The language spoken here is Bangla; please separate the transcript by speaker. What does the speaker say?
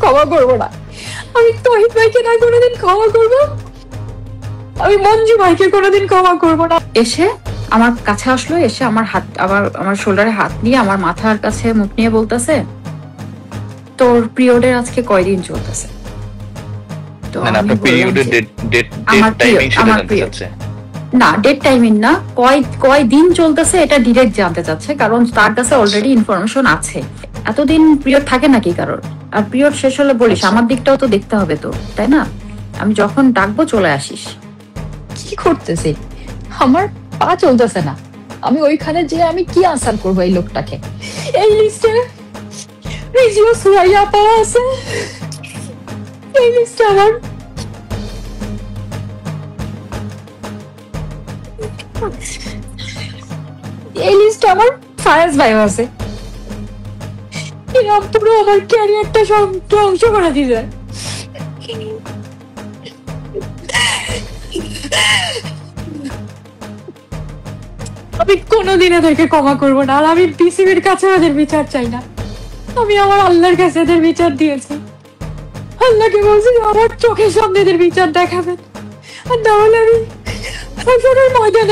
Speaker 1: ক্ষমা করবো না। আমি তহিদ ভাইকে না কোনোদিন ক্ষমা করবো, আমি মঞ্জু ভাইকে কোনোদিন ক্ষমা করবো না। এসে আমার কাছে আসলো, এসে আমার হাত, আমার শোল্ডারে হাত নিয়ে আমার মাথার কাছে মুখ নিয়ে বলতেছে, তোর পিরিয়ডের আজকে কয়দিন চলতেছে? তো
Speaker 2: মানে
Speaker 1: আমি
Speaker 2: আপনার
Speaker 1: বললাম
Speaker 2: পিরিয়ডের
Speaker 1: যে
Speaker 2: ডেট
Speaker 1: আমার
Speaker 2: টাইমিং সেটা
Speaker 1: আমার
Speaker 2: জানতে চাচ্ছে।
Speaker 1: না, ডেট টাইমিং না, কয় দিন চলতেছে এটা ডিরেক্ট জানতে চাচ্ছে, কারণ তার কাছে অলরেডি ইনফরমেশন আছে। এতদিন পিরিয়ড থাকে নাকি কারোর? আর পিরিয়ড শেষ হলে বলিস,
Speaker 2: আচ্ছা।
Speaker 1: আমার দিকটাও তো দেখতে হবে তো, তাই না? আমি যখন ডাকবো চলে আসিস। কি করতেছে? আমার পা চলতেছে না, আমি ওইখানে যে আমি কি আনসার করবো এই লোকটাকে? এই লিস্টে রিজিও সুরাইয়া পাওয়া আছে, এই লিস্টে আমার এই লিস্টে আমার ফায়াজ ভাইও আছে। এরা পুরো আমার ক্যারিয়ারটা ধ্বংস করে দিবে। আমি কোনোদিন এদেরকে ক্ষমা করবো না, আর আমি বিসিবির কাছে ওদের বিচার চাই না। আমি আমার আল্লাহর কাছে এদের বিচার দিয়েছি, আল্লাহকে বলছি আমার চোখের সামনে এদের বিচার দেখাবেন, আর না হলে আমি ময়দানে